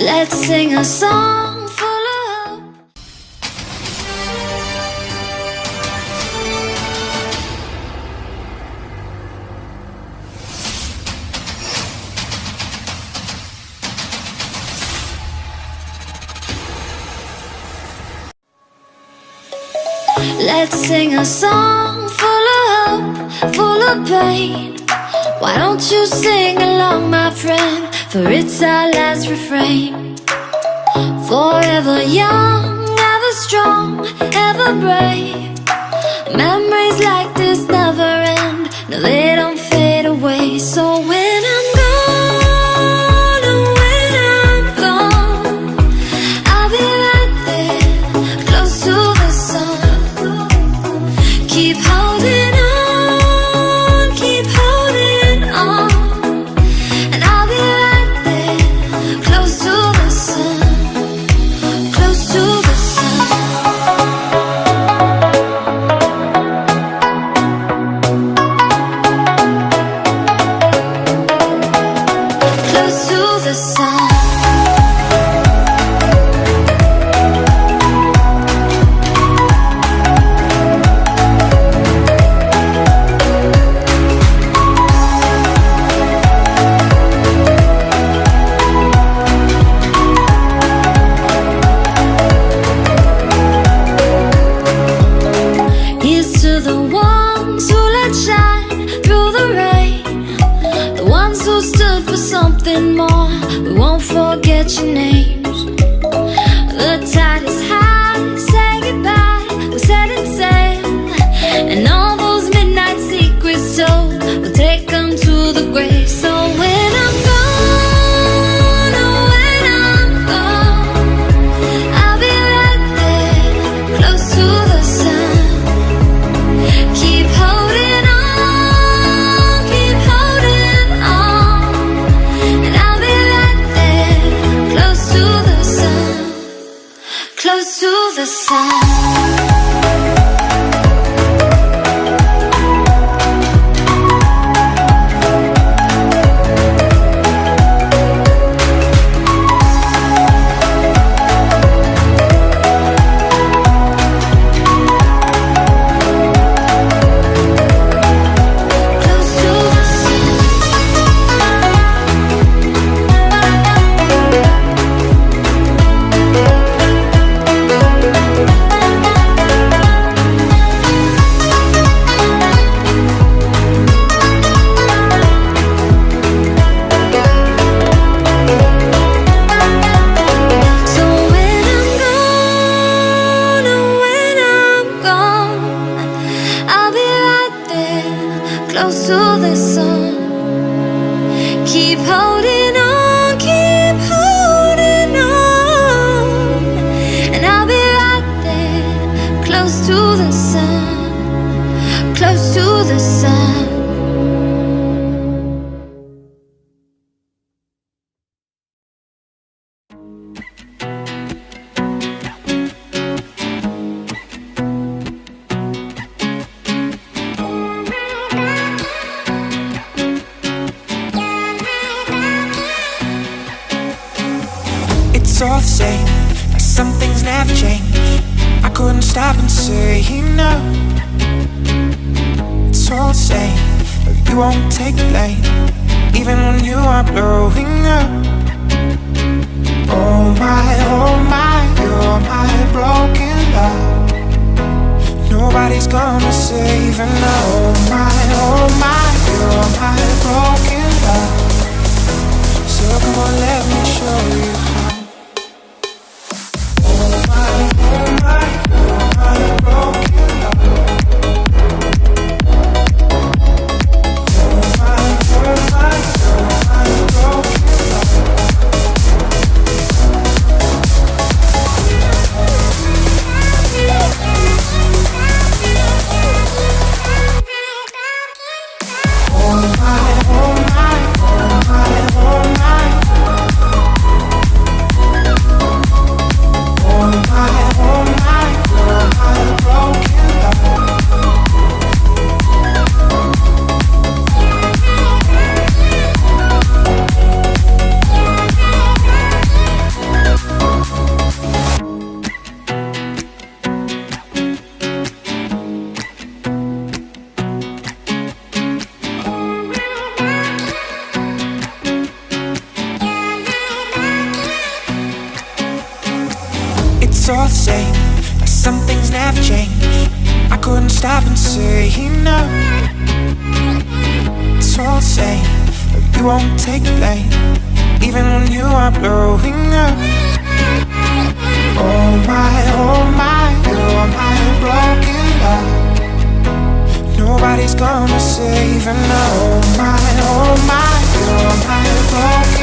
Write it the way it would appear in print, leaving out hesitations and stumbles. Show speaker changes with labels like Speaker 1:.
Speaker 1: Let's sing a song full of hope. Let's sing a song full of hope, full of pain. Why don't you sing along, my friend? For it's our last refrain. Forever young, ever strong, ever brave. Memories like this never end. No, they don't fade away. So when I'm gone, oh, when I'm gone, I'll be right there, close to the sun. Keep holding on, keep holding on. And I'll be right there, close to the sun, close to the sun. Close to the sun. Here's to the ones who let shine through the rain, the ones who stood for something more. We won't forget your names. The tide is high, say goodbye, we're setting sail. And all those midnight secrets told, we'll take them to the grave. So when I'm gone, oh, when I'm gone, I'll be right there, close to the sun. Keep holding on, keep holding on. And I'll be right there, close to the sun, close to the sun. Close to the sun. So when I'm gone, oh, when I'm gone, I'll be right there, close to the sun. Keep holding on, keep holding on. And I'll be right there, close to the sun, close to the sun.
Speaker 2: It's all the same, like some things never change. I couldn't stop and say no. It's all the same, but you won't take the blame, even when you are blowing up. Oh my, you're my broken love. Nobody's gonna save her now. Oh my, you're my broken love. So come on, let me show you how. Oh my, you're my broken love. Oh my, you're my broken love. the same, like some things never change. I couldn't stop and say no. It's all the same, but you won't take the blame, even when you are blowing up. Oh my, you're my broken love. Nobody's gonna save her now. Oh my, you're my broken